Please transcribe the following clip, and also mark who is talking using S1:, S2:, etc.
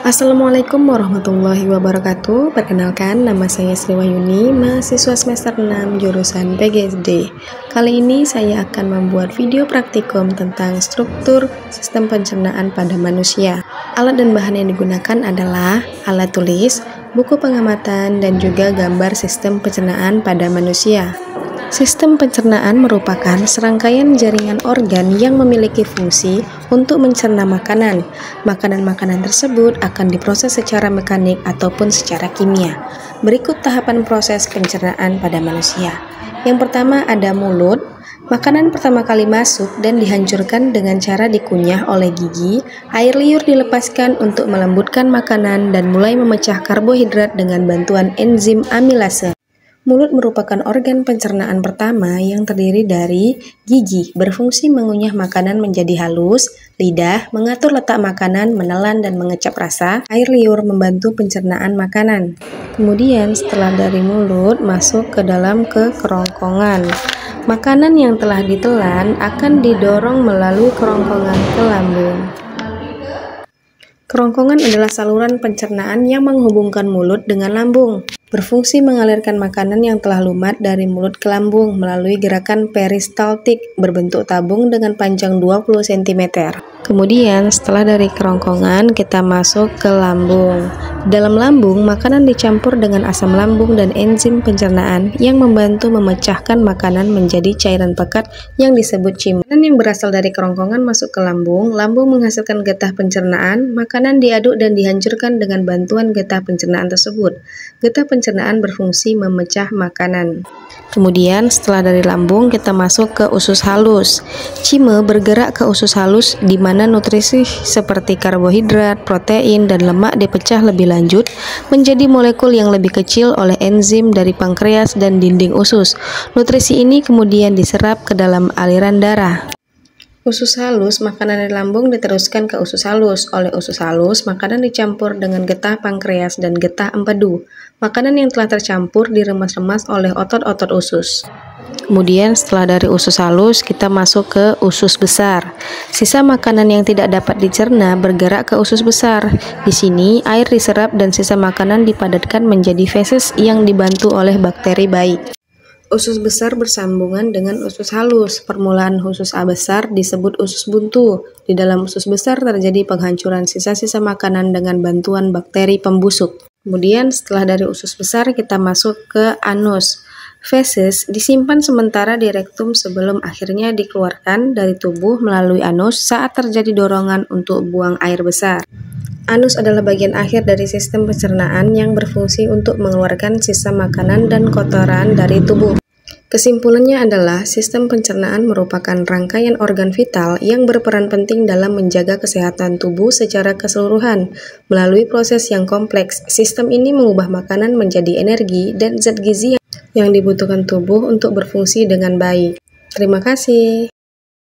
S1: Assalamualaikum warahmatullahi wabarakatuh. Perkenalkan, nama saya Sri Wahyuni, mahasiswa semester 6 jurusan PGSD. Kali ini saya akan membuat video praktikum tentang struktur sistem pencernaan pada manusia. Alat dan bahan yang digunakan adalah alat tulis, buku pengamatan, dan juga gambar sistem pencernaan pada manusia. Sistem pencernaan merupakan serangkaian jaringan organ yang memiliki fungsi untuk mencerna makanan. Makanan-makanan tersebut akan diproses secara mekanik ataupun secara kimia. Berikut tahapan proses pencernaan pada manusia. Yang pertama ada mulut. Makanan pertama kali masuk dan dihancurkan dengan cara dikunyah oleh gigi. Air liur dilepaskan untuk melembutkan makanan dan mulai memecah karbohidrat dengan bantuan enzim amilase. Mulut merupakan organ pencernaan pertama yang terdiri dari gigi, berfungsi mengunyah makanan menjadi halus, lidah, mengatur letak makanan, menelan dan mengecap rasa, air liur membantu pencernaan makanan. Kemudian setelah dari mulut masuk ke dalam kerongkongan. Makanan yang telah ditelan akan didorong melalui kerongkongan ke lambung. Kerongkongan adalah saluran pencernaan yang menghubungkan mulut dengan lambung. Berfungsi mengalirkan makanan yang telah lumat dari mulut ke lambung melalui gerakan peristaltik berbentuk tabung dengan panjang 20 cm. Kemudian setelah dari kerongkongan kita masuk ke lambung. Dalam lambung, makanan dicampur dengan asam lambung dan enzim pencernaan yang membantu memecahkan makanan menjadi cairan pekat yang disebut cima. Makanan yang berasal dari kerongkongan masuk ke lambung, lambung menghasilkan getah pencernaan, makanan diaduk dan dihancurkan dengan bantuan getah pencernaan tersebut. Getah pencernaan berfungsi memecah makanan. Kemudian setelah dari lambung kita masuk ke usus halus. Cime bergerak ke usus halus di mana nutrisi seperti karbohidrat, protein, dan lemak dipecah lebih lanjut menjadi molekul yang lebih kecil oleh enzim dari pankreas dan dinding usus. Nutrisi ini kemudian diserap ke dalam aliran darah. Usus halus, makanan dari lambung diteruskan ke usus halus. Oleh usus halus, makanan dicampur dengan getah pankreas dan getah empedu. Makanan yang telah tercampur diremas-remas oleh otot-otot usus. Kemudian setelah dari usus halus, kita masuk ke usus besar. Sisa makanan yang tidak dapat dicerna bergerak ke usus besar. Di sini, air diserap dan sisa makanan dipadatkan menjadi feses yang dibantu oleh bakteri baik. Usus besar bersambungan dengan usus halus. Permulaan usus besar disebut usus buntu. Di dalam usus besar terjadi penghancuran sisa-sisa makanan dengan bantuan bakteri pembusuk. Kemudian setelah dari usus besar kita masuk ke anus. Feses disimpan sementara di rektum sebelum akhirnya dikeluarkan dari tubuh melalui anus saat terjadi dorongan untuk buang air besar. Anus adalah bagian akhir dari sistem pencernaan yang berfungsi untuk mengeluarkan sisa makanan dan kotoran dari tubuh. Kesimpulannya adalah sistem pencernaan merupakan rangkaian organ vital yang berperan penting dalam menjaga kesehatan tubuh secara keseluruhan. Melalui proses yang kompleks, sistem ini mengubah makanan menjadi energi dan zat gizi yang dibutuhkan tubuh untuk berfungsi dengan baik. Terima kasih.